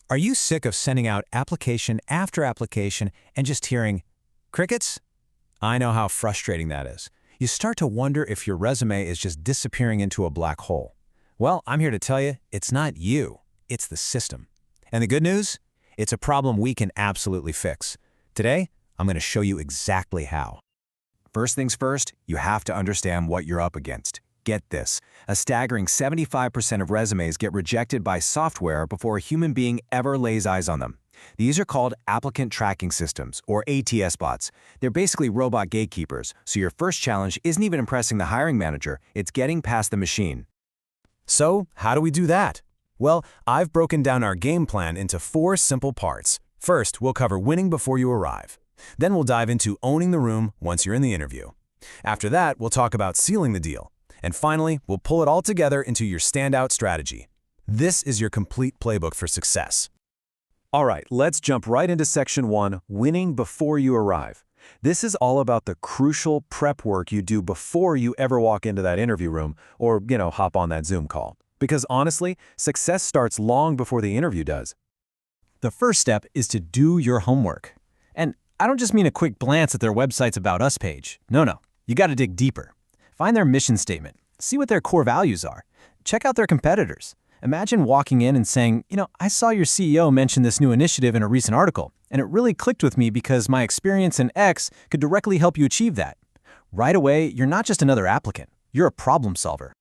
Are you sick of sending out application after application and just hearing crickets? I know how frustrating that is. You start to wonder if your resume is just disappearing into a black hole. Well, I'm here to tell you, it's not you, it's the system. And the good news? It's a problem we can absolutely fix. Today, I'm going to show you exactly how. First things first, you have to understand what you're up against. Get this, a staggering 75% of resumes get rejected by software before a human being ever lays eyes on them. These are called applicant tracking systems, or ATS bots. They're basically robot gatekeepers, so your first challenge isn't even impressing the hiring manager, it's getting past the machine. So, how do we do that? Well, I've broken down our game plan into 4 simple parts. First, we'll cover winning before you arrive. Then we'll dive into owning the room once you're in the interview. After that, we'll talk about sealing the deal. And finally, we'll pull it all together into your standout strategy. This is your complete playbook for success. All right, let's jump right into Section 1, winning before you arrive. This is all about the crucial prep work you do before you ever walk into that interview room or, hop on that Zoom call. Because honestly, success starts long before the interview does. The first step is to do your homework. And I don't just mean a quick glance at their website's About Us page. No, you got to dig deeper. Find their mission statement. See what their core values are. Check out their competitors. Imagine walking in and saying, I saw your CEO mention this new initiative in a recent article, and it really clicked with me because my experience in X could directly help you achieve that. Right away, you're not just another applicant. You're a problem solver.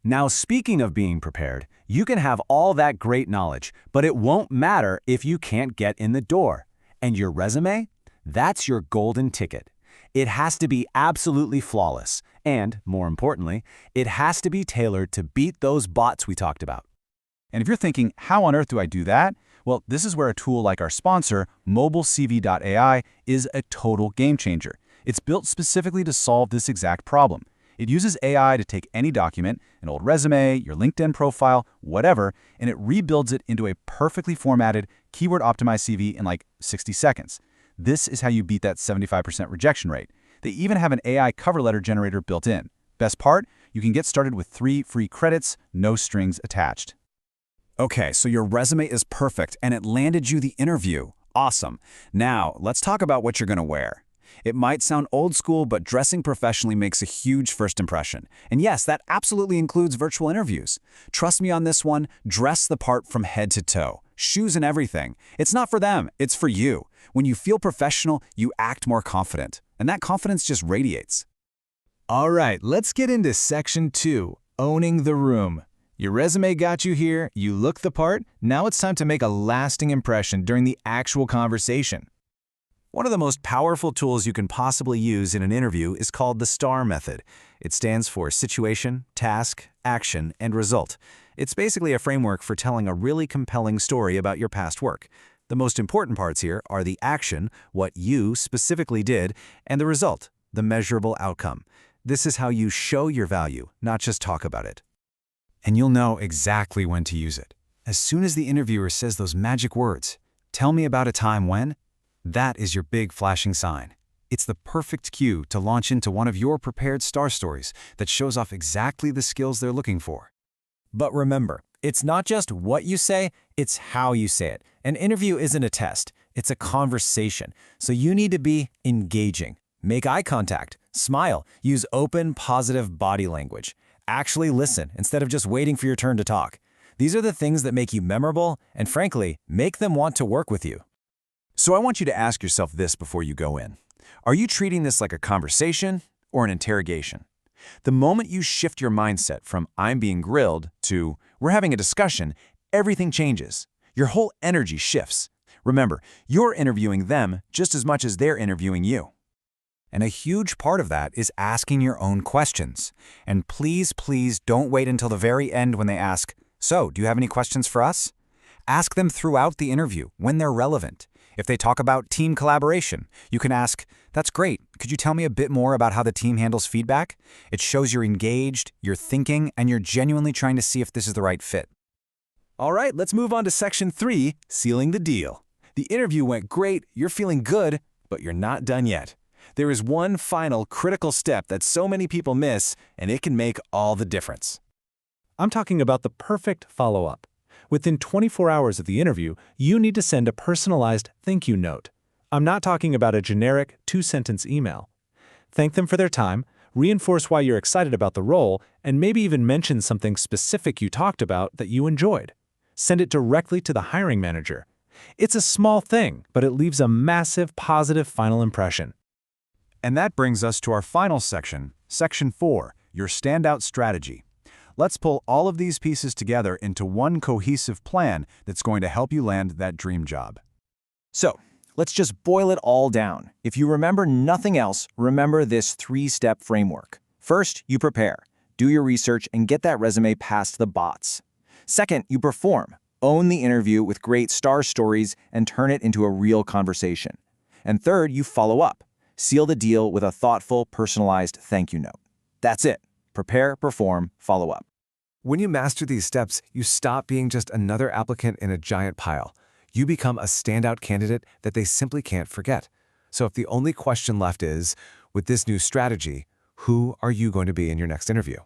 Now, speaking of being prepared, you can have all that great knowledge, but it won't matter if you can't get in the door. And your resume? That's your golden ticket. It has to be absolutely flawless, and, more importantly, it has to be tailored to beat those bots we talked about. And if you're thinking, how on earth do I do that? Well, this is where a tool like our sponsor, MobileCV.ai, is a total game changer. It's built specifically to solve this exact problem. It uses AI to take any document, an old resume, your LinkedIn profile, whatever, and it rebuilds it into a perfectly formatted, keyword-optimized CV in like 60 seconds. This is how you beat that 75% rejection rate. They even have an AI cover letter generator built in. Best part? You can get started with 3 free credits, no strings attached. Okay, so your resume is perfect and it landed you the interview. Awesome. Now, let's talk about what you're going to wear. It might sound old school, but dressing professionally makes a huge first impression. And yes, that absolutely includes virtual interviews. Trust me on this one, dress the part from head to toe. Shoes and everything. It's not for them, it's for you. When you feel professional, you act more confident. And that confidence just radiates. All right, let's get into Section 2, owning the room. Your resume got you here, you look the part, now it's time to make a lasting impression during the actual conversation. One of the most powerful tools you can possibly use in an interview is called the STAR method. It stands for situation, task, action, and result. It's basically a framework for telling a really compelling story about your past work. The most important parts here are the action, what you specifically did, and the result, the measurable outcome. This is how you show your value, not just talk about it. And you'll know exactly when to use it. As soon as the interviewer says those magic words, "Tell me about a time when," that is your big flashing sign. It's the perfect cue to launch into one of your prepared STAR stories that shows off exactly the skills they're looking for. But remember, it's not just what you say, it's how you say it. An interview isn't a test, it's a conversation. So you need to be engaging. Make eye contact, smile, use open, positive body language. Actually listen instead of just waiting for your turn to talk. These are the things that make you memorable and, frankly, make them want to work with you. So I want you to ask yourself this before you go in. Are you treating this like a conversation or an interrogation? The moment you shift your mindset from "I'm being grilled" to "we're having a discussion," everything changes. Your whole energy shifts. Remember, you're interviewing them just as much as they're interviewing you. And a huge part of that is asking your own questions. And please don't wait until the very end when they ask, "So, do you have any questions for us?" Ask them throughout the interview when they're relevant. If they talk about team collaboration, you can ask, "That's great. Could you tell me a bit more about how the team handles feedback?" It shows you're engaged, you're thinking, and you're genuinely trying to see if this is the right fit. All right, let's move on to Section 3, sealing the deal. The interview went great, you're feeling good, but you're not done yet. There is one final critical step that so many people miss, and it can make all the difference. I'm talking about the perfect follow-up. Within 24 hours of the interview, you need to send a personalized thank you note. I'm not talking about a generic 2-sentence email. Thank them for their time, reinforce why you're excited about the role, and maybe even mention something specific you talked about that you enjoyed. Send it directly to the hiring manager. It's a small thing, but it leaves a massive positive final impression. And that brings us to our final section, Section 4, your standout strategy. Let's pull all of these pieces together into one cohesive plan that's going to help you land that dream job. So, let's just boil it all down. If you remember nothing else, remember this 3-step framework. First, you prepare. Do your research and get that resume past the bots. Second, you perform. Own the interview with great star stories and turn it into a real conversation. And third, you follow up. Seal the deal with a thoughtful, personalized thank you note. That's it. Prepare, perform, follow up. When you master these steps, you stop being just another applicant in a giant pile. You become a standout candidate that they simply can't forget. So if the only question left is, with this new strategy, who are you going to be in your next interview?